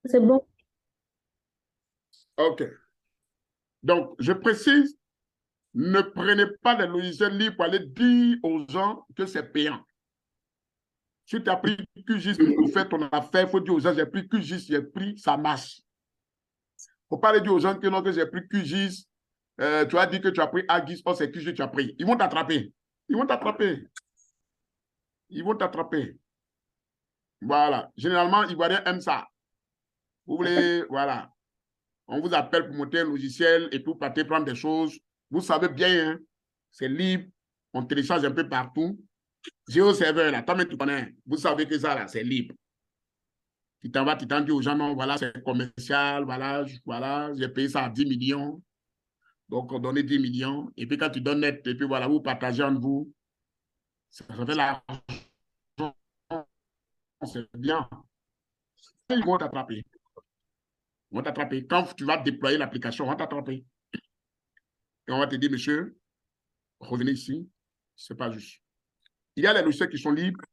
C'est bon. OK. Donc, je précise, ne prenez pas les logiciels libres pour aller dire aux gens que c'est payant. Si tu as pris QGIS pour faire ton affaire, il faut dire aux gens, j'ai pris QGIS, j'ai pris, ça marche. Il ne faut pas aller dire aux gens que non, que j'ai pris QGIS, tu as dit que tu as pris AGIS, oh, c'est QGIS, tu as pris. Ils vont t'attraper. Ils vont t'attraper. Ils vont t'attraper. Voilà. Généralement, Ivoiriens aiment ça. Vous voulez, voilà. On vous appelle pour monter un logiciel et pour partir prendre des choses. Vous savez bien, hein, c'est libre. On télécharge un peu partout. GeoServer, là, toi-même tu connais. Vous savez que ça, là, c'est libre. Tu t'en vas, tu t'en dis aux gens, non, voilà, c'est commercial, voilà, voilà, j'ai payé ça à 10 millions. Donc, on donne 10 millions. Et puis, quand tu donnes net, et puis voilà, vous partagez entre vous. Ça fait l'argent, c'est bien. Ils vont t'attraper. Ils vont t'attraper. Quand tu vas déployer l'application, on va t'attraper. Et on va te dire, monsieur, revenez ici. C'est pas juste. Il y a les logiciels qui sont libres,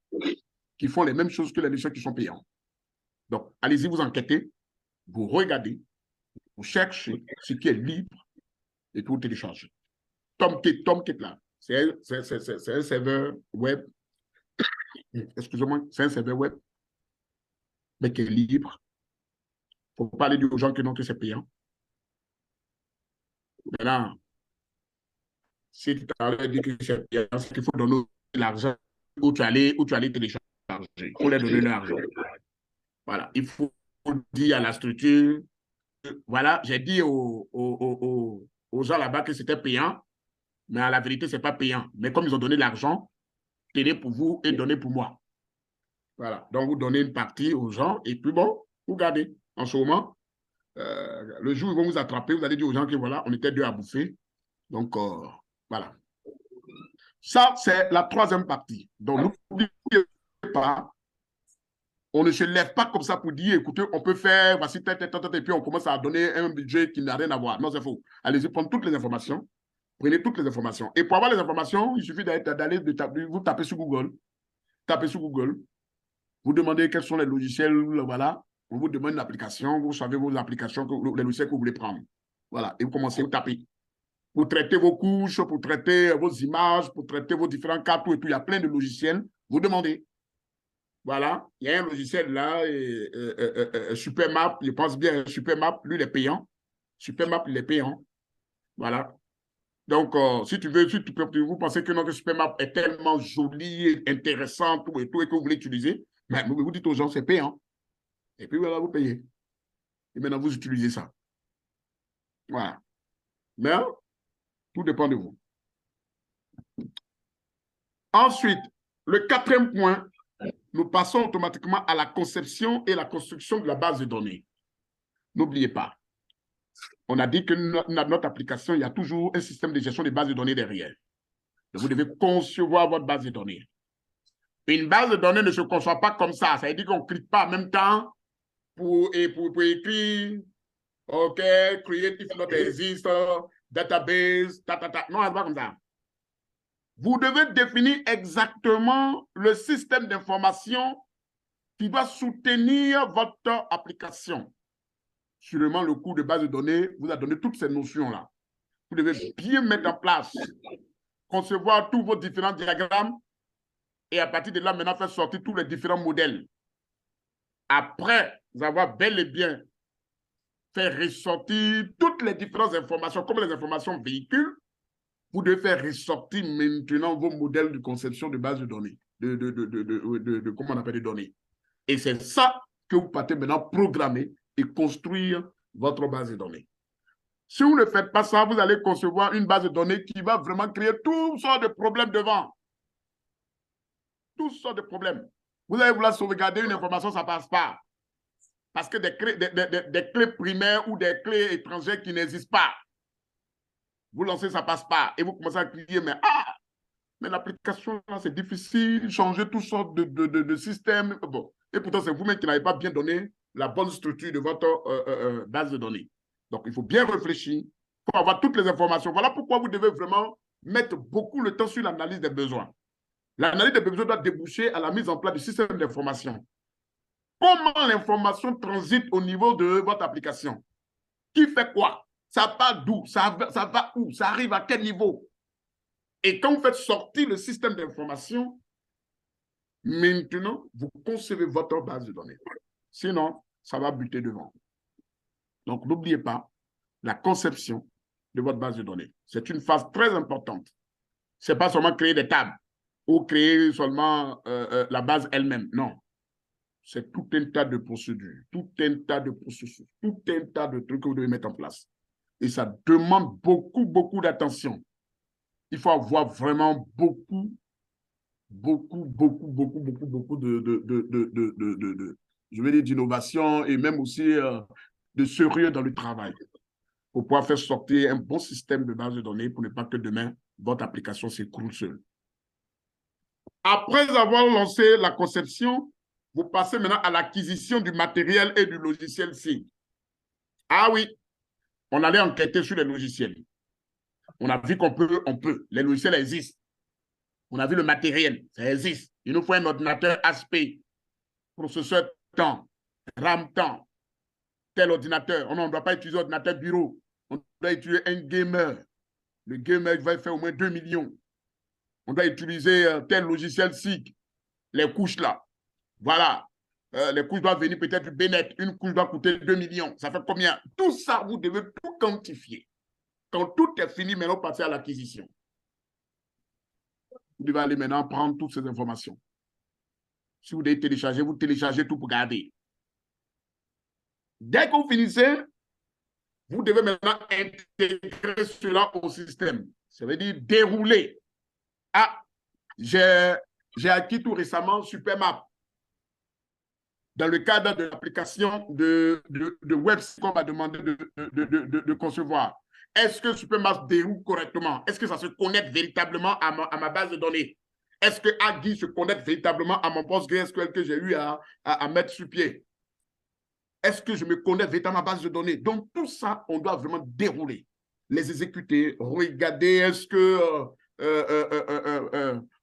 qui font les mêmes choses que les logiciels qui sont payants. Donc, allez-y, vous enquêtez, vous regardez, vous cherchez ce qui est libre et puis vous téléchargez. Tomcat là, c'est un serveur web, excusez-moi, c'est un serveur web, mais qui est libre. Il ne faut pas aller dire aux gens que non, que c'est payant. Maintenant, si tu t'arrêtes de dire que c'est payant, c'est qu'il faut donner l'argent où tu allais télécharger. Il faut leur donner l'argent. Voilà. Il faut dire à la structure, voilà, j'ai dit aux gens là-bas que c'était payant, mais à la vérité, ce n'est pas payant. Mais comme ils ont donné l'argent, tenez pour vous et donnez pour moi. Voilà. Donc, vous donnez une partie aux gens et puis bon, vous gardez. En ce moment, le jour où ils vont vous attraper, vous allez dire aux gens que voilà, on était deux à bouffer. Donc, voilà. Ça, c'est la troisième partie. Donc, n'oubliez pas, on ne se lève pas comme ça pour dire, écoutez, on peut faire, voici, et puis on commence à donner un budget qui n'a rien à voir. Non, c'est faux. Allez-y, prendre toutes les informations. Prenez toutes les informations. Et pour avoir les informations, il suffit d'aller, vous tapez sur Google. Tapez sur Google. Vous demandez quels sont les logiciels, voilà. On vous demande une application, vous savez vos applications, les logiciels que vous voulez prendre. Voilà. Et vous commencez à taper. Pour traiter vos couches, pour traiter vos images, pour traiter vos différents cas, tout et tout. Il y a plein de logiciels. Vous demandez. Voilà. Il y a un logiciel là, Supermap, je pense bien, Supermap, lui, il est payant. Supermap, il est payant. Voilà. Donc, si tu veux, si tu peux, vous pensez que notre Supermap est tellement joli, intéressant, tout et tout, et que vous voulez utiliser, mais vous dites aux gens, c'est payant. Et puis voilà, vous payez. Et maintenant, vous utilisez ça. Voilà. Mais tout dépend de vous. Ensuite, le quatrième point, nous passons automatiquement à la conception et la construction de la base de données. N'oubliez pas, on a dit que notre application, il y a toujours un système de gestion des bases de données derrière. Donc, vous devez concevoir votre base de données. Une base de données ne se conçoit pas comme ça. Ça veut dire qu'on ne clique pas en même temps pour écrire, OK, creative not exist, database, Non, c'est pas comme ça. Vous devez définir exactement le système d'information qui doit soutenir votre application. Sûrement, le cours de base de données vous a donné toutes ces notions-là. Vous devez bien mettre en place, concevoir tous vos différents diagrammes et à partir de là, maintenant, faire sortir tous les différents modèles. Après avoir bel et bien fait ressortir toutes les différentes informations, comme les informations véhicules, vous devez faire ressortir maintenant vos modèles de conception de base de données, comment on appelle les données. Et c'est ça que vous partez maintenant programmer et construire votre base de données. Si vous ne faites pas ça, vous allez concevoir une base de données qui va vraiment créer toutes sortes de problèmes devant. Toutes sortes de problèmes. Vous allez vouloir sauvegarder une information, ça ne passe pas. Parce que des clés primaires ou des clés étrangères qui n'existent pas. Vous lancez, ça ne passe pas. Et vous commencez à crier, mais l'application, c'est difficile, changer toutes sortes de systèmes. Bon. Et pourtant, c'est vous-même qui n'avez pas bien donné la bonne structure de votre base de données. Donc, il faut bien réfléchir pour avoir toutes les informations. Voilà pourquoi vous devez vraiment mettre beaucoup de temps sur l'analyse des besoins. L'analyse des besoins doit déboucher à la mise en place du système d'information. comment l'information transite au niveau de votre application. Qui fait quoi? Ça part d'où? Ça va où? Ça arrive à quel niveau? Et quand vous faites sortir le système d'information, maintenant, vous concevez votre base de données. Sinon, ça va buter devant. Donc, n'oubliez pas la conception de votre base de données. C'est une phase très importante. Ce n'est pas seulement créer des tables ou créer seulement la base elle-même. Non. C'est tout un tas de procédures, tout un tas de processus, tout un tas de trucs que vous devez mettre en place. Et ça demande beaucoup, beaucoup d'attention. Il faut avoir vraiment beaucoup je vais dire, d'innovation et même aussi de sérieux dans le travail pour pouvoir faire sortir un bon système de base de données pour ne pas que demain, votre application s'écroule seule. Après avoir lancé la conception, vous passez maintenant à l'acquisition du matériel et du logiciel SIG. Ah oui, on allait enquêter sur les logiciels. On a vu qu'on peut, les logiciels existent. On a vu le matériel, ça existe. Il nous faut un ordinateur HP, processeur temps, RAM temps, tel ordinateur. On ne doit pas utiliser un ordinateur bureau. On doit utiliser un gamer. Le gamer il va faire au moins 2 millions. On doit utiliser tel logiciel SIG, les couches là. Voilà. Les couches doivent venir peut-être du Bennett. Une couche doit coûter 2 millions. Ça fait combien? Tout ça, vous devez tout quantifier. Quand tout est fini, maintenant, passez à l'acquisition. Vous devez aller maintenant prendre toutes ces informations. Si vous devez télécharger, vous téléchargez tout pour garder. Dès que vous finissez, vous devez maintenant intégrer cela au système. Ça veut dire dérouler. Ah, j'ai acquis tout récemment Supermap. Dans le cadre de l'application de web qu'on m'a demandé de concevoir. Est-ce que Supermap déroule correctement? Est-ce que ça se connecte véritablement à ma base de données? Est-ce que Aggi se connecte véritablement à mon PostgreSQL que j'ai eu à mettre sur pied? Est-ce que je me connecte véritablement à ma base de données? Donc, tout ça, on doit vraiment dérouler, les exécuter, regarder est-ce que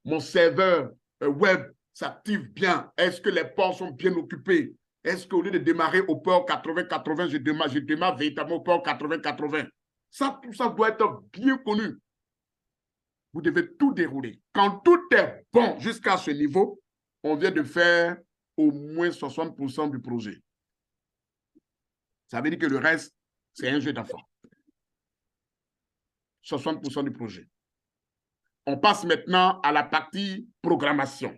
mon serveur web s'active bien? Est-ce que les ports sont bien occupés? Est-ce qu'au lieu de démarrer au port 80-80, je démarre véritablement au port 80-80? Ça, tout ça doit être bien connu. Vous devez tout dérouler. Quand tout est bon jusqu'à ce niveau, on vient de faire au moins 60% du projet. Ça veut dire que le reste, c'est un jeu d'enfant. 60% du projet. On passe maintenant à la partie programmation,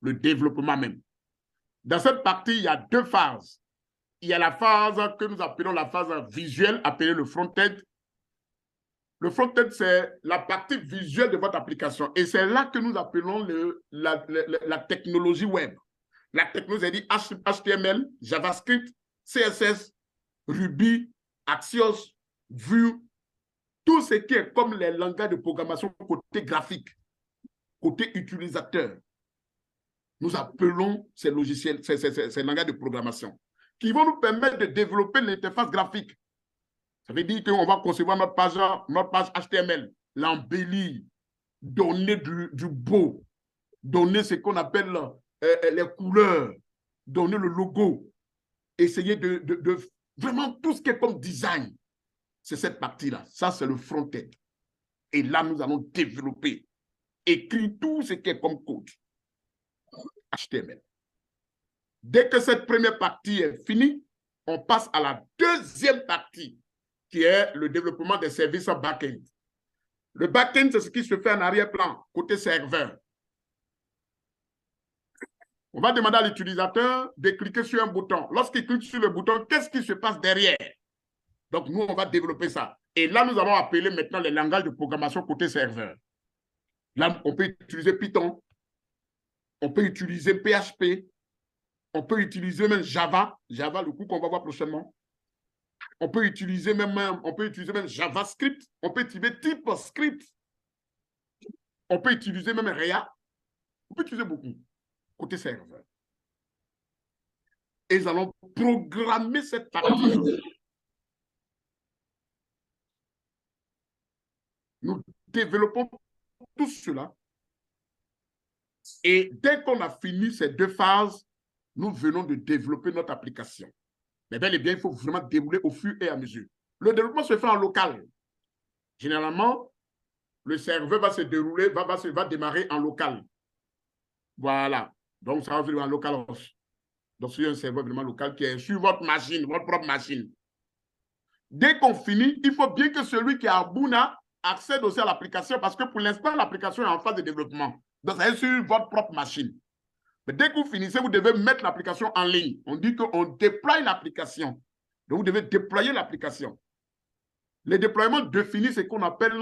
le développement même. Dans cette partie, il y a deux phases. Il y a la phase que nous appelons la phase visuelle, appelée le front-end. Le front-end, c'est la partie visuelle de votre application. Et c'est là que nous appelons la technologie web. La technologie dit HTML, JavaScript, CSS, Ruby, Axios, Vue, tout ce qui est comme les langages de programmation côté graphique, côté utilisateur. Nous appelons ces logiciels, ces langages de programmation, qui vont nous permettre de développer l'interface graphique. Ça veut dire qu'on va concevoir notre page HTML, l'embellir, donner du beau, donner ce qu'on appelle les couleurs, donner le logo, essayer de vraiment tout ce qui est comme design. C'est cette partie-là. Ça, c'est le front-end. Et là, nous allons développer, écrire tout ce qui est comme code HTML. Dès que cette première partie est finie, on passe à la deuxième partie, qui est le développement des services en back-end. Le back-end, c'est ce qui se fait en arrière-plan, côté serveur. On va demander à l'utilisateur de cliquer sur un bouton. Lorsqu'il clique sur le bouton, qu'est-ce qui se passe derrière? Donc, nous, on va développer ça. Et là, nous allons appeler maintenant les langages de programmation côté serveur. Là, on peut utiliser Python, on peut utiliser PHP, on peut utiliser même Java, le coup qu'on va voir prochainement. On peut utiliser même JavaScript, on peut utiliser TypeScript, on peut utiliser même React, on peut utiliser beaucoup côté serveur. Et nous allons programmer cette partie. Nous développons tout cela. Et dès qu'on a fini ces deux phases, nous venons de développer notre application. Mais bel et bien, il faut vraiment dérouler au fur et à mesure. Le développement se fait en local. Généralement, le serveur va se dérouler, va démarrer en local. Voilà. Donc, ça va venir en local. Donc, c'est un serveur vraiment local qui est sur votre machine, votre propre machine. Dès qu'on finit, il faut bien que celui qui est à Buna accède aussi à l'application parce que pour l'instant, l'application est en phase de développement. Donc, ça est sur votre propre machine. Mais dès que vous finissez, vous devez mettre l'application en ligne. On dit qu'on déploie l'application. Donc, vous devez déployer l'application. Le déploiement définit ce qu'on appelle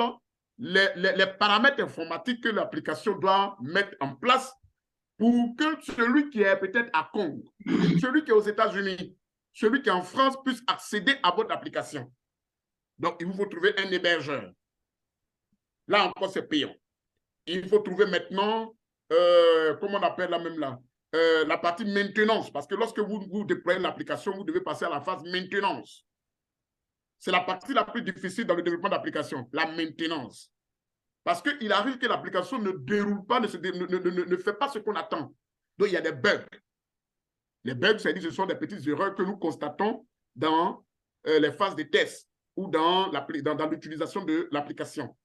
les paramètres informatiques que l'application doit mettre en place pour que celui qui est peut-être à Congo, celui qui est aux États-Unis, celui qui est en France puisse accéder à votre application. Donc, il vous faut trouver un hébergeur. Là encore, c'est payant. Il faut trouver maintenant, comment on appelle là même là, la partie maintenance. Parce que lorsque vous déployez l'application, vous devez passer à la phase maintenance. C'est la partie la plus difficile dans le développement d'application, la maintenance. Parce qu'il arrive que l'application ne déroule pas, ne fait pas ce qu'on attend. Donc, il y a des bugs. Les bugs, c'est-à-dire ce sont des petites erreurs que nous constatons dans les phases de test ou dans l'utilisation de l'application.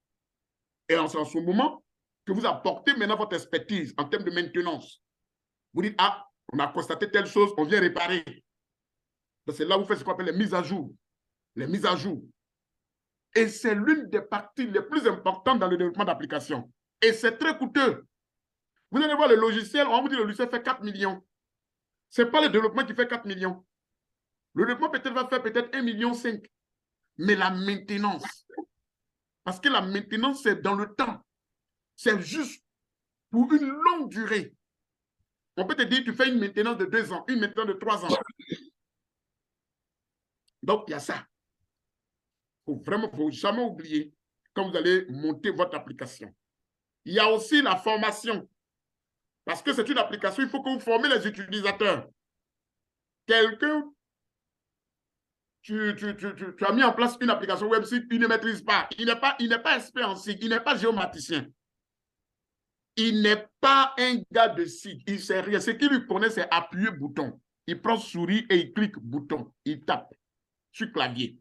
Et en ce moment que vous apportez maintenant votre expertise en termes de maintenance, vous dites, ah, on a constaté telle chose, on vient réparer. C'est là où vous faites ce qu'on appelle les mises à jour. Les mises à jour. Et c'est l'une des parties les plus importantes dans le développement d'applications. Et c'est très coûteux. Vous allez voir le logiciel, on va vous dire que le logiciel fait 4 millions. Ce n'est pas le développement qui fait 4 millions. Le développement peut-être va faire peut-être 1,5 million. Mais la maintenance, parce que la maintenance, c'est dans le temps. C'est juste pour une longue durée. On peut te dire, tu fais une maintenance de 2 ans, une maintenance de 3 ans. Donc, il y a ça. Il ne faut jamais oublier quand vous allez monter votre application. Il y a aussi la formation. Parce que c'est une application, il faut que vous formez les utilisateurs. Quelqu'un, tu as mis en place une application web site, il ne maîtrise pas. Il n'est pas expert en site, il n'est pas géomaticien. Il n'est pas un gars de site, il ne sait rien. Ce qu'il lui connaît, c'est appuyer bouton. Il prend souris et il clique bouton. Il tape sur clavier.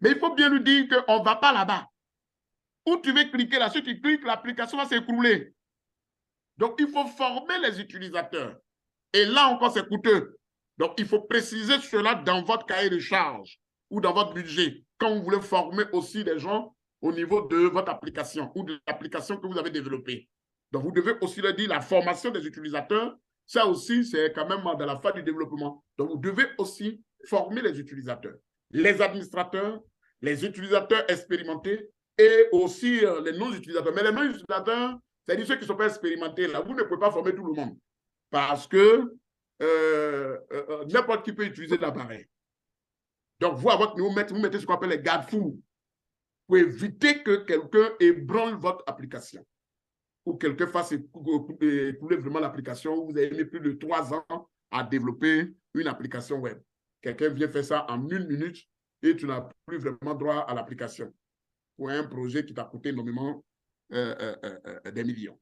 Mais il faut bien lui dire qu'on ne va pas là-bas. Où tu veux cliquer là-dessus, tu cliques, l'application va s'écrouler. Donc, il faut former les utilisateurs. Et là encore, c'est coûteux. Donc, il faut préciser cela dans votre cahier de charge ou dans votre budget quand vous voulez former aussi les gens au niveau de votre application ou de l'application que vous avez développée. Donc, vous devez aussi leur dire la formation des utilisateurs. Ça aussi, c'est quand même dans la phase du développement. Donc, vous devez aussi former les utilisateurs, les administrateurs, les utilisateurs expérimentés et aussi les non-utilisateurs. Mais les non-utilisateurs, c'est-à-dire ceux qui ne sont pas expérimentés, là, vous ne pouvez pas former tout le monde. Parce que n'importe qui peut utiliser l'appareil. Donc, vous, à votre niveau, vous mettez ce qu'on appelle les garde-fous pour éviter que quelqu'un ébranle votre application ou quelqu'un fasse écouler vraiment l'application. Vous avez mis plus de 3 ans à développer une application web. Quelqu'un vient faire ça en 1 minute et tu n'as plus vraiment droit à l'application pour un projet qui t'a coûté énormément des millions.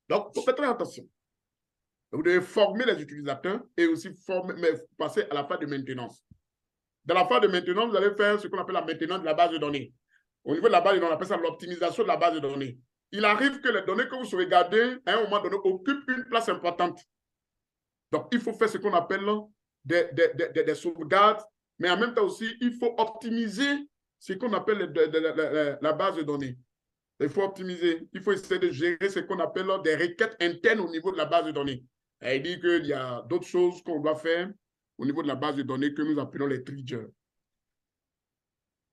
Donc, il faut faire très attention. Vous devez former les utilisateurs et aussi passer à la phase de maintenance. Dans la phase de maintenance, vous allez faire ce qu'on appelle la maintenance de la base de données. Au niveau de la base de données, on appelle ça l'optimisation de la base de données. Il arrive que les données que vous sauvegardez, à un moment donné, occupent une place importante. Donc, il faut faire ce qu'on appelle des sauvegardes, mais en même temps aussi, il faut optimiser ce qu'on appelle la base de données. Il faut optimiser, il faut essayer de gérer ce qu'on appelle des requêtes internes au niveau de la base de données. Et il dit qu'il y a d'autres choses qu'on doit faire au niveau de la base de données que nous appelons les triggers.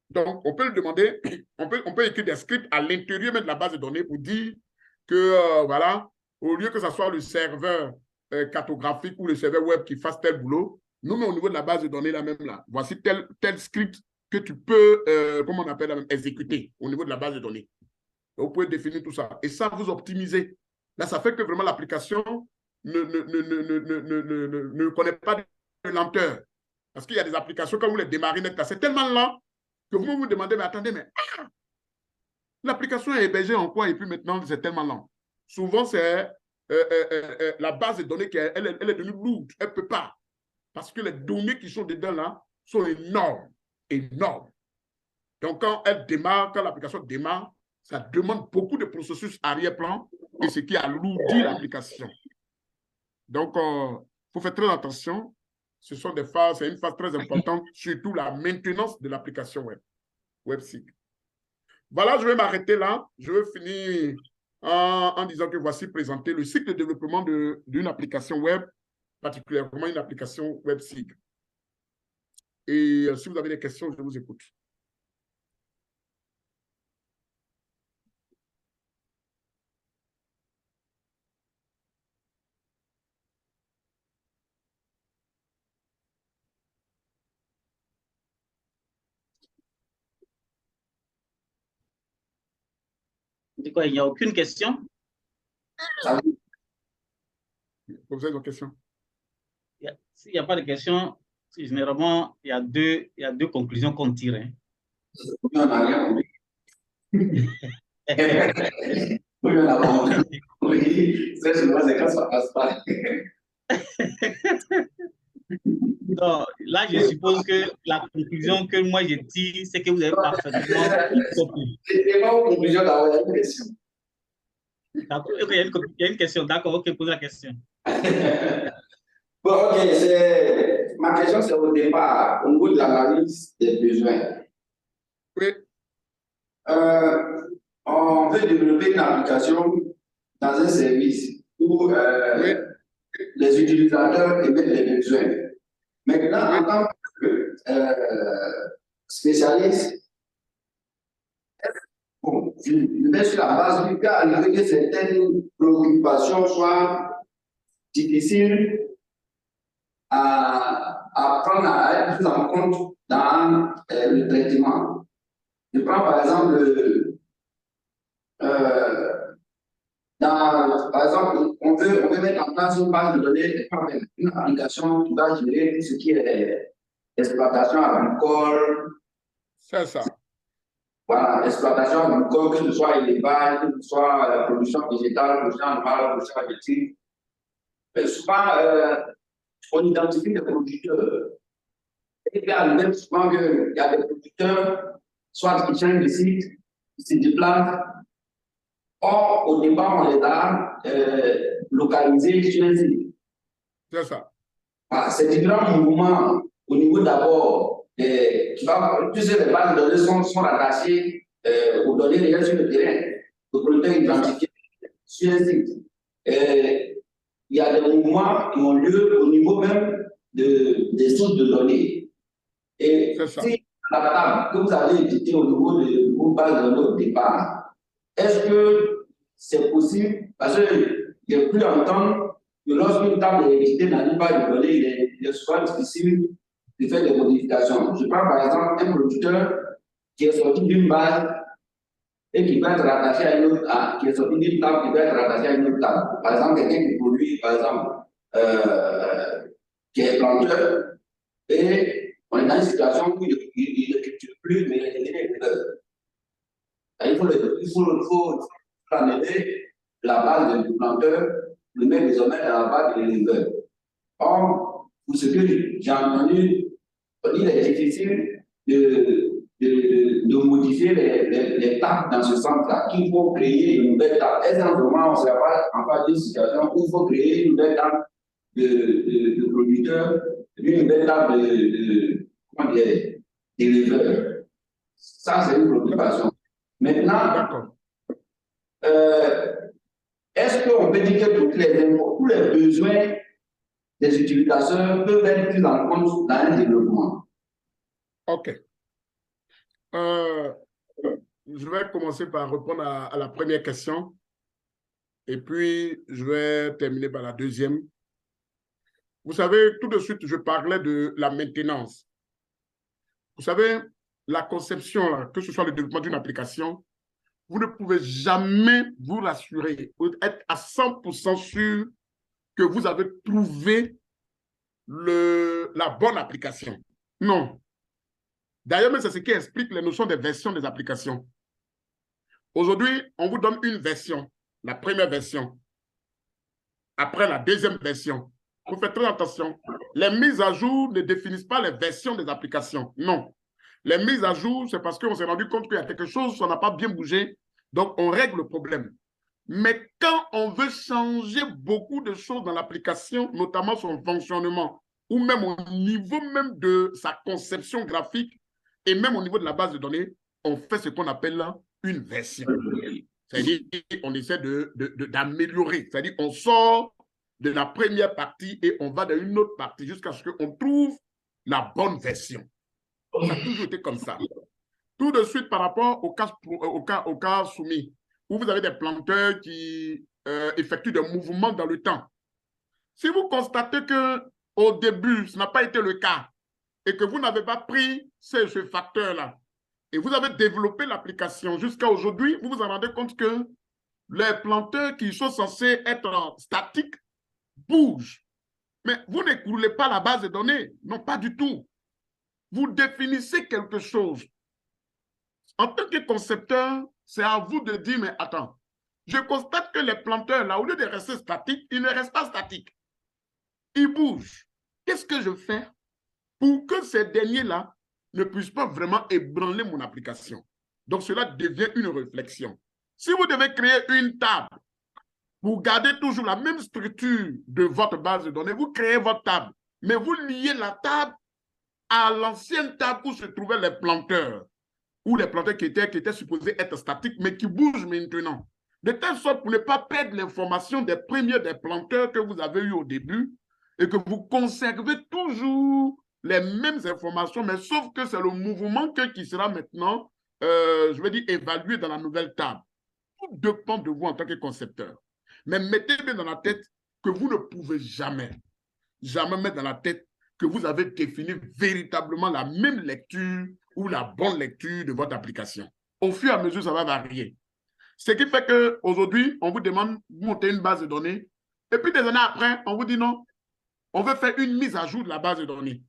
Donc, on peut le demander, on peut écrire des scripts à l'intérieur même de la base de données pour dire que, voilà, au lieu que ce soit le serveur cartographique ou le serveur web qui fasse tel boulot, nous, au niveau de la base de données, là même là, voici tel script que tu peux, comment on appelle, exécuter au niveau de la base de données. Vous pouvez définir tout ça. Et ça, vous optimisez. Là, ça fait que vraiment l'application ne connaît pas de lenteur. Parce qu'il y a des applications, quand vous les démarrez net, c'est tellement lent que vous vous demandez, mais attendez, mais l'application est hébergée en quoi? Et puis maintenant, c'est tellement lent. Souvent, c'est la base de données, elle est devenue lourde. Elle ne peut pas. Parce que les données qui sont dedans là sont énormes. Énormes. Donc, quand elle démarre, quand l'application démarre, ça demande beaucoup de processus arrière-plan et ce qui alourdit l'application. Donc, il faut faire très attention. Ce sont des phases, c'est une phase très importante, surtout la maintenance de l'application web, WebSig. Voilà, je vais m'arrêter là. Je vais finir en disant que voici présenté le cycle de développement d'une application web, particulièrement une application WebSig. Et si vous avez des questions, je vous écoute. C'est quoi, il n'y a aucune question? Vous avez des questions? S'il n'y a pas de questions, généralement, il y a deux conclusions qu'on tire. Hein. Donc, là, je suppose que la conclusion que moi je tire, c'est que vous avez parfaitement compris. C'est pas une conclusion d'avoir une question. D'accord, ok, il y a une question. D'accord, ok, pose la question. Bon, ok, ma question, c'est au départ, au niveau de l'analyse des besoins. Oui. On veut développer une application dans un service où Oui. les utilisateurs émettent les besoins. Maintenant, Oui. en tant que spécialiste, bon, je mets sur la base du cas avec que certaines préoccupations soient difficiles à prendre à être prises en compte dans le traitement. Je prends par exemple par exemple, on veut mettre en place une base de données, une application qui va gérer tout ce qui est exploitation agricole. C'est ça. Voilà, exploitation agricole, que ce soit élevage, que ce soit la production végétale, production animale, production végétique. Mais souvent, on identifie des producteurs. Et puis, il arrive souvent qu'il y a des producteurs, soit qui changent de site, qui se déplacent. Or, au départ, on les a localisés sur un site. C'est ça. Voilà, ces différents mouvements, au niveau d'abord, tu sais, les bases de données sont rattachées aux données réelles sur le terrain. Le producteur identifié sur un site. Il y a des mouvements qui ont lieu au niveau même des sources de données. Et si la table que vous avez éditée au niveau de vos bases de données au départ, est-ce que c'est possible? Parce que j'ai pu entendre que lorsqu'une table est éditée dans une base de données, il est souvent difficile de faire des modifications. Je prends par exemple un producteur qui est sorti d'une base et qui va être rattaché à une autre, qui est sorti d'une table qui va être rattaché à une autre table. Par exemple, quelqu'un qui produit, par exemple, qui est planteur, et on est dans une situation où il ne culture plus, mais il est éleveur. Il faut enlever la base du planteur, le mettre désormais dans la base de l'éleveur. Or, pour ce que j'ai entendu, il est difficile de modifier les tables dans ce sens-là, qu'il faut créer une nouvelle table. Est-ce qu'en ce moment, on ne serait pas en face d'une situation où il faut créer une nouvelle table de producteurs, une nouvelle table d'éleveurs? Ça, c'est une préoccupation. Maintenant, est-ce qu'on peut dire que tous les besoins des utilisateurs peuvent être pris en compte dans un développement? OK. Je vais commencer par répondre à la première question et puis je vais terminer par la deuxième. Vous savez, tout de suite, je parlais de la maintenance. Vous savez, la conception, que ce soit le développement d'une application, vous ne pouvez jamais vous rassurer, être à 100% sûr que vous avez trouvé la bonne application. Non. D'ailleurs, c'est ce qui explique les notions des versions des applications. Aujourd'hui, on vous donne une version, la première version. après la deuxième version. Vous faites très attention. Les mises à jour ne définissent pas les versions des applications. Non. Les mises à jour, c'est parce qu'on s'est rendu compte qu'il y a quelque chose, ça n'a pas bien bougé. Donc, on règle le problème. Mais quand on veut changer beaucoup de choses dans l'application, notamment son fonctionnement, ou même au niveau même de sa conception graphique, et même au niveau de la base de données, on fait ce qu'on appelle là une version. C'est-à-dire qu'on essaie d'améliorer. C'est-à-dire qu'on sort de la première partie et on va dans une autre partie jusqu'à ce qu'on trouve la bonne version. Ça a toujours été comme ça. Tout de suite par rapport au cas soumis, où vous avez des planteurs qui effectuent des mouvements dans le temps. Si vous constatez qu'au début, ce n'a pas été le cas et que vous n'avez pas pris ce facteur-là, et vous avez développé l'application jusqu'à aujourd'hui, vous vous en rendez compte que les planteurs qui sont censés être statiques bougent. Mais vous n'écoulez pas la base de données. Non, pas du tout. Vous définissez quelque chose. En tant que concepteur, c'est à vous de dire, mais attends, je constate que les planteurs, là, au lieu de rester statiques, ils ne restent pas statiques. Ils bougent. Qu'est-ce que je fais pour que ces derniers-là ne puissent pas vraiment ébranler mon application? Donc, cela devient une réflexion. Si vous devez créer une table pour garder toujours la même structure de votre base de données, vous créez votre table, mais vous liez la table à l'ancienne table où se trouvaient les planteurs, ou les planteurs qui étaient supposés être statiques, mais qui bougent maintenant. De telle sorte pour ne pas perdre l'information des premiers des planteurs que vous avez eu au début et que vous conservez toujours les mêmes informations, mais sauf que c'est le mouvement qui sera maintenant, je vais dire, évalué dans la nouvelle table. Tout dépend de vous en tant que concepteur. Mais mettez bien dans la tête que vous ne pouvez jamais mettre dans la tête que vous avez défini véritablement la même lecture ou la bonne lecture de votre application. Au fur et à mesure, ça va varier. Ce qui fait qu'aujourd'hui, on vous demande de monter une base de données, et puis des années après, on vous dit non, on veut faire une mise à jour de la base de données.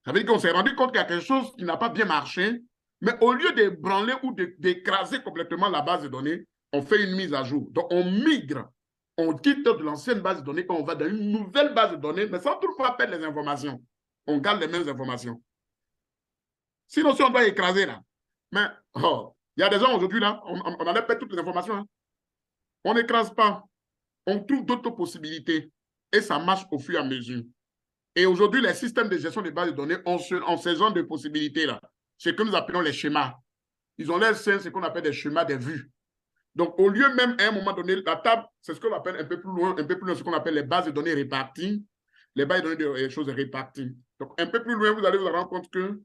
Ça veut dire qu'on s'est rendu compte qu'il y a quelque chose qui n'a pas bien marché, mais au lieu d'ébranler ou d'écraser complètement la base de données, on fait une mise à jour. Donc, on migre. On quitte de l'ancienne base de données et on va dans une nouvelle base de données, mais sans toutefois perdre les informations. On garde les mêmes informations. Sinon, si on doit écraser là, mais il y a des gens aujourd'hui là, on allait perdre toutes les informations. Hein. On n'écrase pas. On trouve d'autres possibilités et ça marche au fur et à mesure. Et aujourd'hui, les systèmes de gestion des bases de données ont ce genre de possibilités là. C'est que nous appelons les schémas. Ils ont l'air ce qu'on appelle des schémas des vues. Donc, au lieu même, à un moment donné, la table, c'est ce qu'on appelle un peu plus loin, ce qu'on appelle les bases de données réparties, les bases de données des choses réparties. Donc, un peu plus loin, vous allez vous rendre compte que,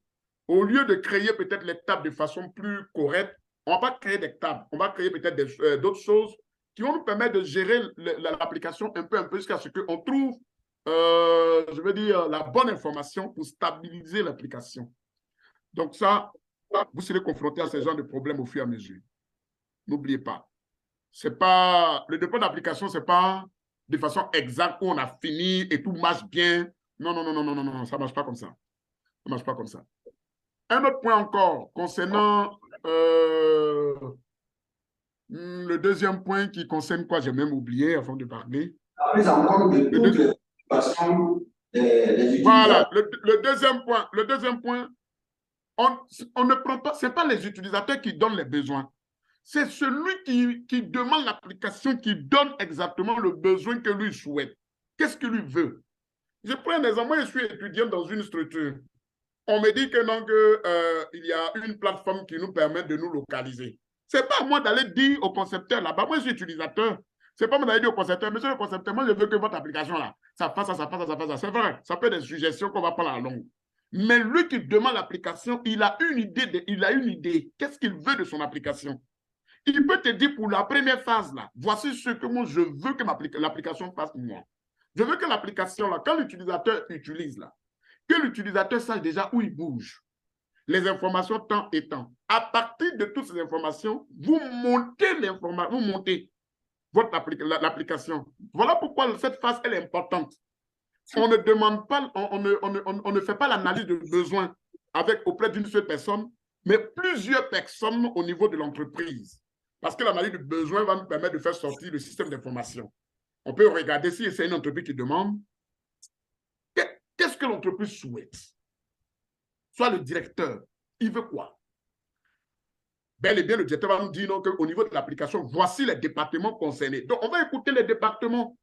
au lieu de créer peut-être les tables de façon plus correcte, on ne va pas créer des tables, on va créer peut-être d'autres choses qui vont nous permettre de gérer l'application un peu jusqu'à ce qu'on trouve, je veux dire, la bonne information pour stabiliser l'application. Donc, ça, vous serez confronté à ce genre de problèmes au fur et à mesure. N'oubliez pas, le dépôt d'application, ce n'est pas de façon exacte où on a fini et tout marche bien. Non, ça ne marche pas comme ça. Ça ne marche pas comme ça. Un autre point encore concernant le deuxième point qui concerne quoi, j'ai même oublié avant de parler. Voilà, le deuxième point, on ne prend pas, ce n'est pas les utilisateurs qui donnent les besoins. C'est celui qui demande l'application qui donne exactement le besoin que lui souhaite. Qu'est-ce qu'il lui veut? Je prends un exemple, moi je suis étudiant dans une structure. On me dit que donc, il y a une plateforme qui nous permet de nous localiser. Ce n'est pas à moi d'aller dire au concepteur là-bas, moi je suis utilisateur. Ce n'est pas moi d'aller dire au concepteur, monsieur le concepteur, moi je veux que votre application là, ça fasse ça, ça fasse ça, ça fasse ça. C'est vrai, ça peut être des suggestions qu'on va prendre à la longue. Mais lui qui demande l'application, il a une idée. Qu'est-ce qu'il veut de son application? Il peut te dire pour la première phase, là, voici ce que moi je veux que l'application fasse pour moi. Je veux que l'application, là, quand l'utilisateur utilise, là, que l'utilisateur sache déjà où il bouge. Les informations temps et temps. À partir de toutes ces informations, vous montez l'application. Voilà pourquoi cette phase, elle est importante. On ne demande pas, on ne fait pas l'analyse de besoin auprès d'une seule personne, mais plusieurs personnes au niveau de l'entreprise. Parce que l'analyse de besoin va nous permettre de faire sortir le système d'information. On peut regarder si c'est une entreprise qui demande. Qu'est-ce que l'entreprise souhaite? Soit le directeur, il veut quoi? Bel et bien, le directeur va nous dire qu'au niveau de l'application, voici les départements concernés. Donc, on va écouter les départements.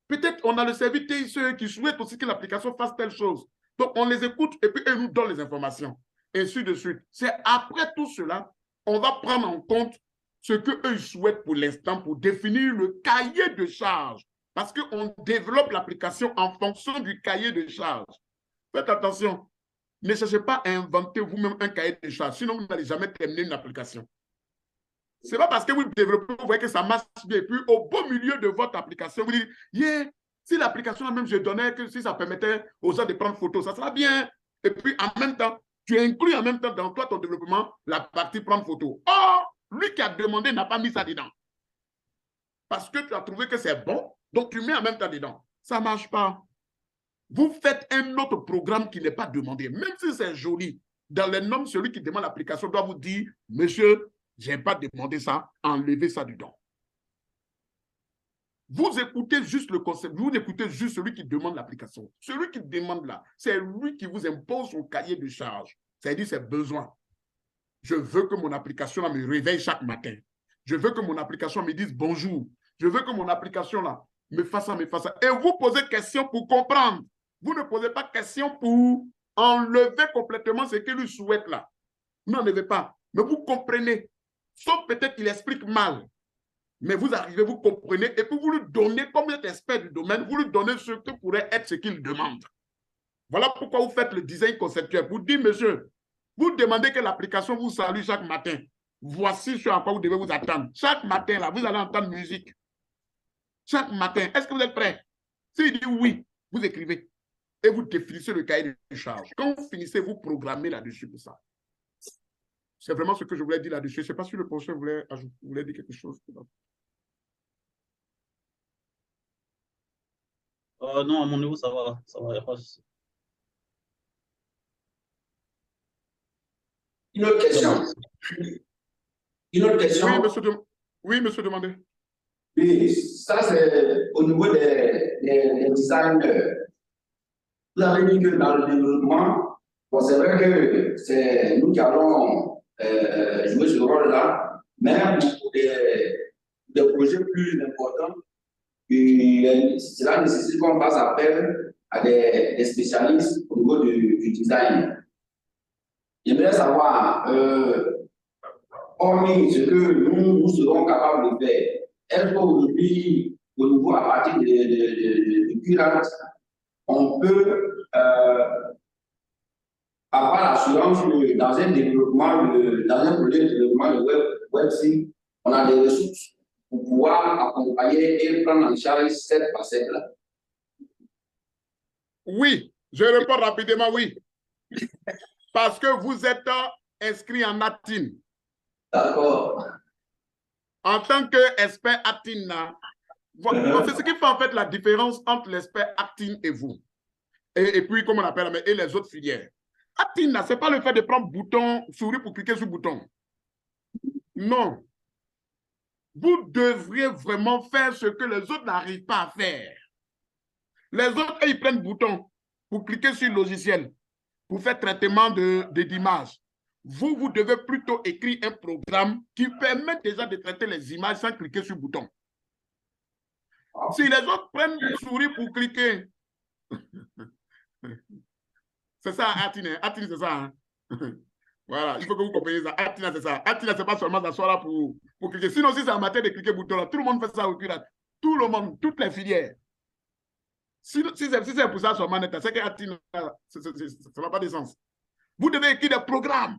Peut-être on a le service TICE qui souhaite aussi que l'application fasse telle chose. Donc, on les écoute et puis ils nous donnent les informations. Et ainsi de suite. C'est après tout cela, on va prendre en compte ce qu'eux souhaitent pour l'instant pour définir le cahier de charges. Parce qu'on développe l'application en fonction du cahier de charges. Faites attention. Ne cherchez pas à inventer vous-même un cahier de charges, sinon vous n'allez jamais terminer une application. Ce n'est pas parce que vous développez, vous voyez que ça marche bien. Et puis, au beau milieu de votre application, vous dites, yeah, si l'application même je donnais, que si ça permettait aux gens de prendre photo, ça sera bien. Et puis, en même temps, tu inclus en même temps dans toi ton développement la partie prendre photo. Or, lui qui a demandé n'a pas mis ça dedans. Parce que tu as trouvé que c'est bon, donc tu mets en même temps dedans. Ça ne marche pas. Vous faites un autre programme qui n'est pas demandé. Même si c'est joli, dans les normes, celui qui demande l'application doit vous dire, monsieur, je n'ai pas demandé ça, enlevez ça dedans. Vous écoutez juste le concept, vous écoutez juste celui qui demande l'application. Celui qui demande là, c'est lui qui vous impose son cahier de charge. C'est-à-dire ses besoins. Je veux que mon application là, me réveille chaque matin. Je veux que mon application me dise bonjour. Je veux que mon application là, me fasse ça, me fasse ça. Et vous posez question pour comprendre. Vous ne posez pas question pour enlever complètement ce qu'il lui souhaite là. N'enlevez pas. Mais vous comprenez. Sauf peut-être qu'il explique mal. Mais vous arrivez, vous comprenez, et puis vous lui donnez, comme vous êtes expert du domaine, vous lui donnez ce que pourrait être ce qu'il demande. Voilà pourquoi vous faites le design conceptuel. Vous dites, monsieur, vous demandez que l'application vous salue chaque matin. Voici ce à quoi vous devez vous attendre. Chaque matin, là, vous allez entendre musique. Chaque matin. Est-ce que vous êtes prêts? S'il dit oui, vous écrivez. Et vous définissez le cahier de charge. Quand vous finissez, vous programmez là-dessus pour ça. C'est vraiment ce que je voulais dire là-dessus. Je ne sais pas si le professeur voulait dire quelque chose. Non, à mon niveau, ça va, il n'y a pas de souci. Une autre question. Une autre question. Oui, monsieur Demandé. Oui, ça c'est au niveau des designers. Vous avez dit que dans le développement, bon, c'est vrai que c'est nous qui allons jouer ce rôle-là, même pour des projets plus importants, cela nécessite qu'on fasse appel à des spécialistes au niveau du design. J'aimerais savoir, hormis ce que nous serons capables de faire, est-ce qu'aujourd'hui, au niveau à partir du current, on peut avoir l'assurance que dans un développement, dans un projet de développement de web, on a des ressources pour pouvoir accompagner et prendre en charge cette facette-là? Oui, je réponds rapidement oui. Parce que vous êtes inscrit en ATIN. D'accord. En tant qu'expert ATIN, c'est ce qui fait en fait la différence entre l'expert ATIN et vous. Et puis, comme on appelle, et les autres filières. ATIN, ce n'est pas le fait de prendre bouton, souris pour cliquer sur le bouton. Non. Vous devriez vraiment faire ce que les autres n'arrivent pas à faire. Les autres, ils prennent bouton pour cliquer sur le logiciel, pour faire traitement d'images. Vous devez plutôt écrire un programme qui permet déjà de traiter les images sans cliquer sur le bouton. Si les autres prennent une souris pour cliquer, c'est ça, Atina. Atina, c'est ça. Hein? Voilà, il faut que vous compreniez ça. Atina, c'est ça. Atina, c'est pas seulement s'asseoir là pour cliquer. Sinon, si c'est en matière de cliquer bouton, là, tout le monde fait ça au curate. Tout le monde, toutes les filières. Si c'est pour ça seulement, c'est que Atina, ça n'a pas de sens. Vous devez écrire des programmes.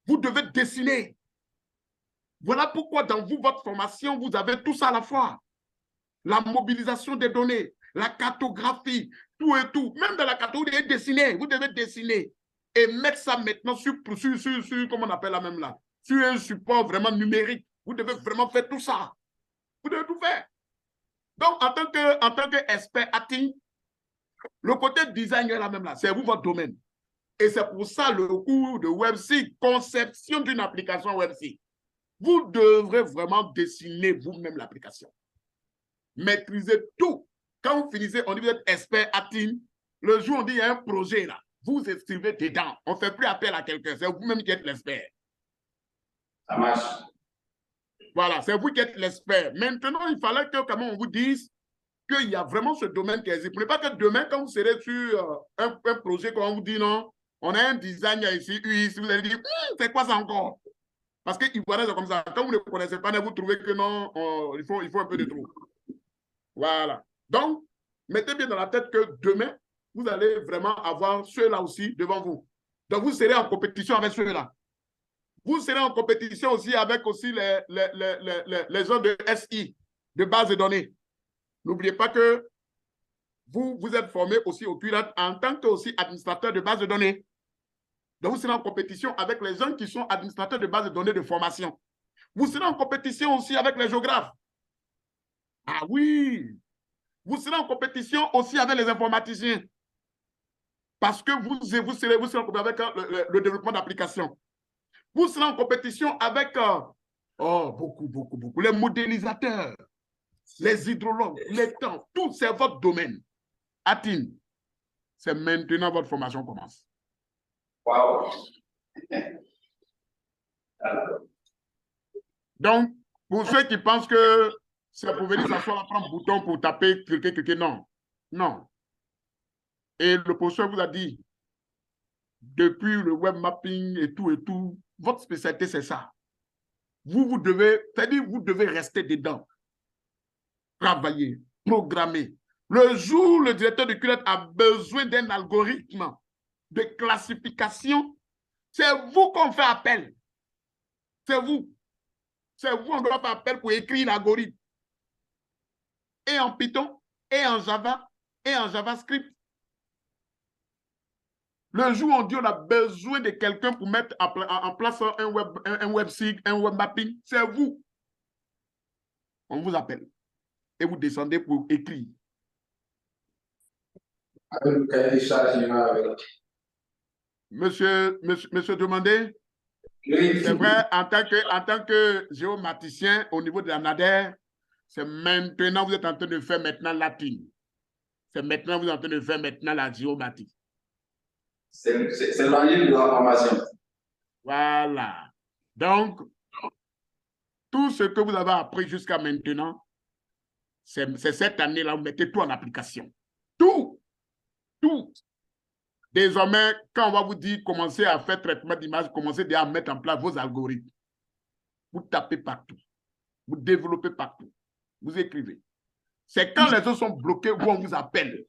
Vous devez dessiner. Voilà pourquoi dans votre formation, vous avez tout ça à la fois. La mobilisation des données, la cartographie, tout et tout. Même dans la cartographie, vous devez dessiner et mettre ça maintenant sur comment on appelle la même là, sur un support vraiment numérique. Vous devez vraiment faire tout ça. Vous devez tout faire. Donc, en tant qu'expert ATIN, le côté design est la même là. C'est vous votre domaine. Et c'est pour ça le cours de WebC, conception d'une application WebC. Vous devrez vraiment dessiner vous-même l'application. maîtrisez tout. Quand vous finissez, on dit vous êtes expert ATIN. Le jour où on dit il y a un projet là, vous écrivez dedans. On ne fait plus appel à quelqu'un, c'est vous-même qui êtes l'expert. Ça marche. Voilà, c'est vous qui êtes l'expert. Maintenant, il fallait que, comment on vous dise qu'il y a vraiment ce domaine qui existe. Pour ne pas que demain, quand vous serez sur un projet, quand on vous dit non, on a un design ici, UI, vous allez dire, c'est quoi ça encore? Parce que Ivoirien, c'est comme ça. Quand vous ne connaissez pas, vous trouvez que non, il faut un peu de trop. Voilà. Donc, mettez bien dans la tête que demain, vous allez vraiment avoir ceux-là aussi devant vous. Donc, vous serez en compétition avec ceux-là. Vous serez en compétition aussi avec aussi les gens de SI, de base de données. N'oubliez pas que vous êtes formé aussi au QRAT en tant qu'administrateur de base de données. Donc, vous serez en compétition avec les gens qui sont administrateurs de base de données de formation. Vous serez en compétition aussi avec les géographes. Ah oui! Vous serez en compétition aussi avec les informaticiens. Parce que vous serez en compétition avec le développement d'applications. Vous serez en compétition avec beaucoup. Les modélisateurs, les hydrologues, les temps, tout c'est votre domaine. ATIN, c'est maintenant votre formation commence. Wow. Donc, pour ceux qui pensent que c'est pour venir s'asseoir là, prendre un bouton pour taper, cliquer, non. Non. Et le professeur vous a dit, depuis le web mapping et tout, votre spécialité, c'est ça. Vous devez, c'est-à-dire, vous devez rester dedans. Travailler, programmer. Le jour où le directeur de culotte a besoin d'un algorithme de classification, c'est vous qu'on fait appel. C'est vous. C'est vous, on doit faire appel pour écrire l'algorithme. Et en Python, et en Java, et en JavaScript. Le jour où on dit on a besoin de quelqu'un pour mettre en place un website, un web mapping, c'est vous. On vous appelle. Et vous descendez pour écrire. Monsieur Demandé, oui. C'est vrai, en tant que géomaticien au niveau de la NADER, c'est maintenant vous êtes en train de faire maintenant latin. C'est maintenant vous êtes en train de faire maintenant la géomatique. C'est l'enjeu de la formation. Voilà. Donc, tout ce que vous avez appris jusqu'à maintenant, c'est cette année-là, vous mettez tout en application. Tout. Tout. Désormais, quand on va vous dire commencez à faire traitement d'image, commencez déjà à mettre en place vos algorithmes. Vous tapez partout. Vous développez partout. Vous écrivez. C'est quand les autres sont bloqués où on vous appelle.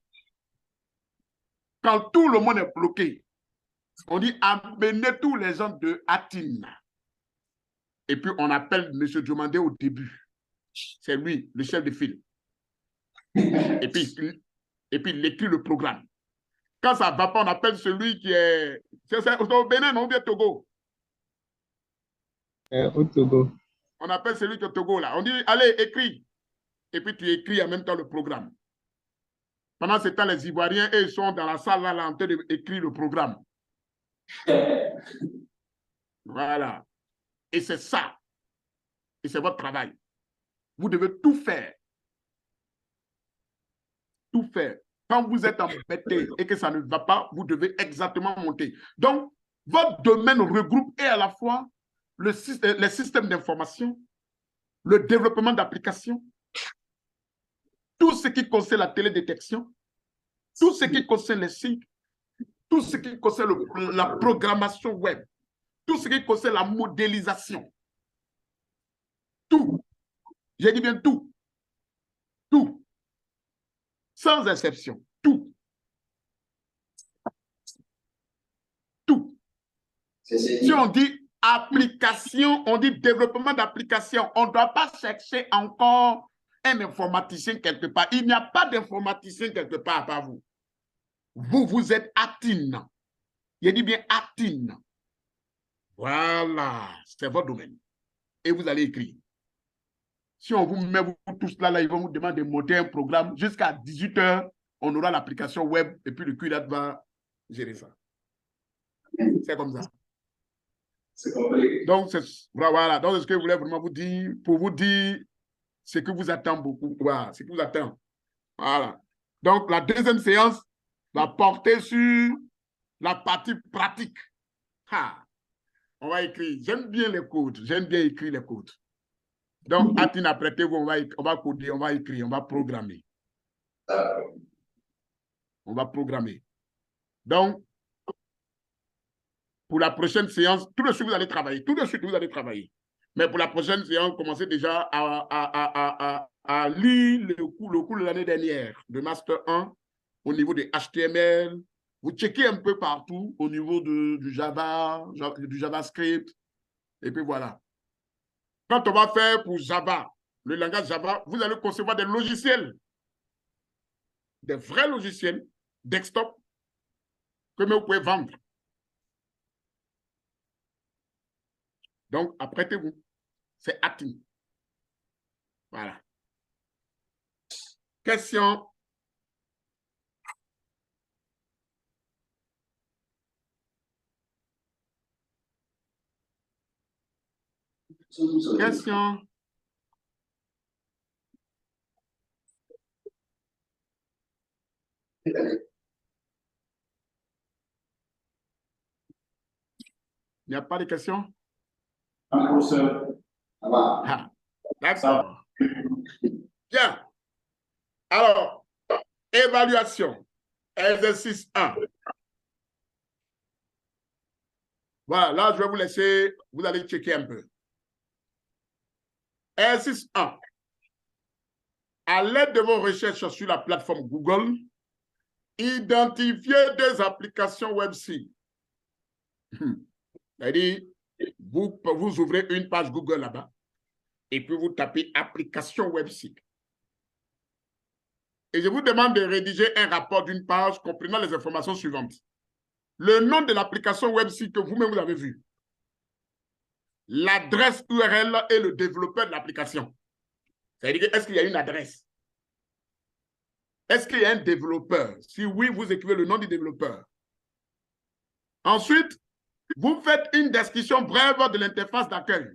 Quand tout le monde est bloqué, on dit amenez tous les gens de ATIN. Et puis on appelle M. Diomandé au début. C'est lui, le chef de file. Et puis il écrit le programme. Quand ça ne va pas, on appelle celui qui est... C'est au Bénin, non, ou bien Togo? Au Togo. On appelle celui qui est au Togo, là. On dit, allez, écris. Et puis tu écris en même temps le programme. Pendant ce temps, les Ivoiriens, eux, ils sont dans la salle, là, en train d'écrire le programme. Voilà. Et c'est ça. Et c'est votre travail. Vous devez tout faire. Tout faire. Quand vous êtes embêté et que ça ne va pas, vous devez exactement monter. Donc, votre domaine regroupe et à la fois les systèmes d'information, le développement d'applications, tout ce qui concerne la télédétection, tout ce qui concerne les sites, tout ce qui concerne la programmation web, tout ce qui concerne la modélisation. Tout. J'ai dit bien tout. Tout. Sans exception. Tout. Tout. Si on dit application, on dit développement d'application, on ne doit pas chercher encore un informaticien quelque part. Il n'y a pas d'informaticien quelque part à part vous. Vous êtes ATIN. Il dit bien ATIN. Voilà, c'est votre domaine. Et vous allez écrire. Si on vous met vous tous là, ils vont vous demander de monter un programme. Jusqu'à 18 h, on aura l'application web et puis le QRAT va gérer ça. C'est comme ça. C'est compris. Donc, voilà. Donc, c'est ce que je voulais vraiment vous dire. Pour vous dire, ce que vous attend beaucoup. Voilà, ce qui vous attend. Voilà. Donc, la deuxième séance va porter sur la partie pratique. Ah, on va écrire. J'aime bien les codes. J'aime bien écrire les codes. Donc, Atine, apprêtez-vous, on va coder, on va écrire, on va programmer. On va programmer. Donc, pour la prochaine séance, tout de suite, vous allez travailler. Tout de suite, vous allez travailler. Mais pour la prochaine séance, commencez déjà à lire le cours de l'année dernière, de Master 1, au niveau de HTML. Vous checkez un peu partout au niveau du Java, du JavaScript. Et puis voilà. Quand on va faire pour Java, le langage Java, vous allez concevoir des logiciels, des vrais logiciels, desktop, que vous pouvez vendre. Donc, apprêtez-vous. C'est Atine. Voilà. Question. Question. Il n'y a pas de questions? Ah, d'accord. Bien. Alors, évaluation. Exercice 1. Voilà, là, je vais vous laisser, vous allez checker un peu. Exercice 1. À l'aide de vos recherches sur la plateforme Google, identifiez deux applications web-site. C'est-à-dire, vous ouvrez une page Google là-bas et puis vous tapez application web-site. Et je vous demande de rédiger un rapport d'une page comprenant les informations suivantes. Le nom de l'application web-site que vous-même vous avez vu. L'adresse URL et le développeur de l'application. C'est-à-dire, est-ce qu'il y a une adresse? Est-ce qu'il y a un développeur? Si oui, vous écrivez le nom du développeur. Ensuite, vous faites une description brève de l'interface d'accueil.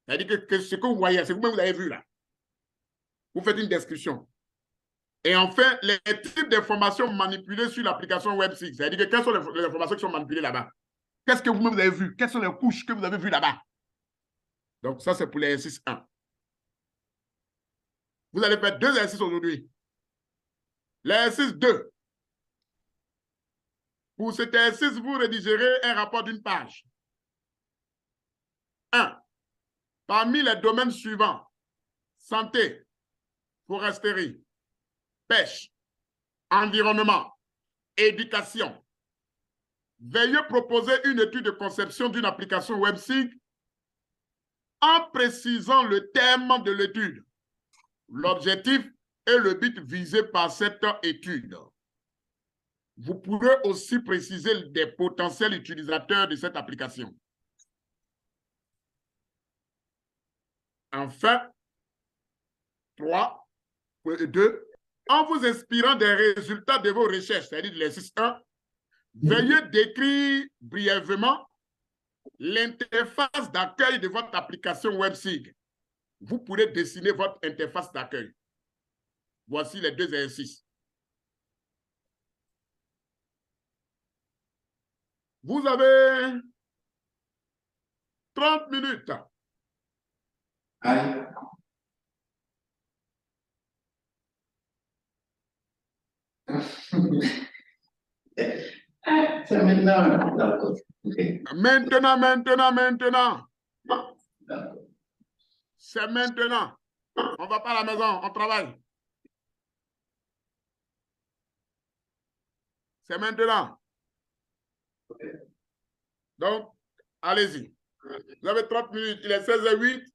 C'est-à-dire que ce que vous voyez, c'est vous-même vous avez vu là. Vous faites une description. Et enfin, les types d'informations manipulées sur l'application web-site. C'est-à-dire que quelles sont les informations qui sont manipulées là-bas? Qu'est-ce que vous-même vous avez vu? Quelles sont les couches que vous avez vues là-bas? Donc, ça, c'est pour l'exercice 1. Vous allez faire 2 exercices aujourd'hui. L'exercice 2. Pour cet exercice, vous rédigerez un rapport d'une page. 1. Parmi les domaines suivants, santé, foresterie, pêche, environnement, éducation. Veuillez proposer une étude de conception d'une application web-site en précisant le thème de l'étude, l'objectif et le but visé par cette étude. Vous pourrez aussi préciser des potentiels utilisateurs de cette application. Enfin, 2. En vous inspirant des résultats de vos recherches, c'est-à-dire de l'exercice 1, veuillez décrire brièvement l'interface d'accueil de votre application web-site. Vous pourrez dessiner votre interface d'accueil. Voici les 2 exercices. Vous avez 30 minutes. Aïe. C'est maintenant. D'accord. Okay. Maintenant. C'est maintenant. On ne va pas à la maison, on travaille. C'est maintenant. Okay. Donc, allez-y. Vous avez 30 minutes. Il est 16h08.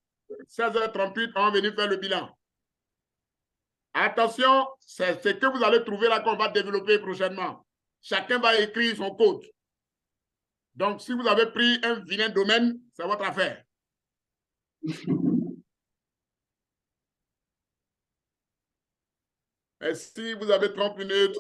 16h38, on va venir faire le bilan. Attention, c'est ce que vous allez trouver là qu'on va développer prochainement. Chacun va écrire son code. Donc, si vous avez pris un vilain domaine, c'est votre affaire. Et si vous avez 30 minutes,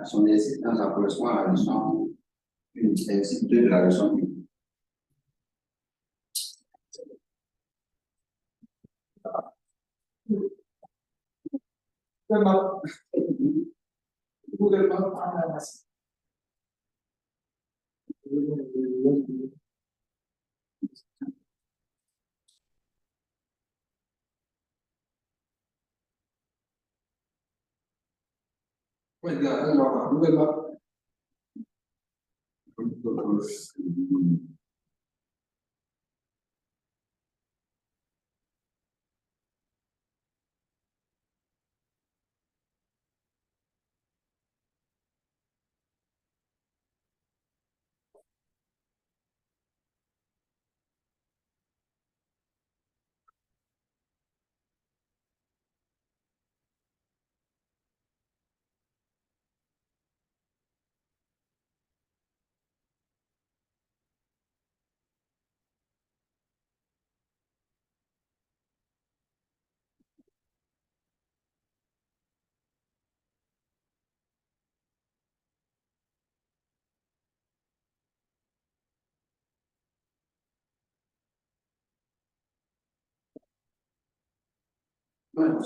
Son existence, ça correspond à la leçon 1, l'exercice 2 de la leçon 1. Bueno,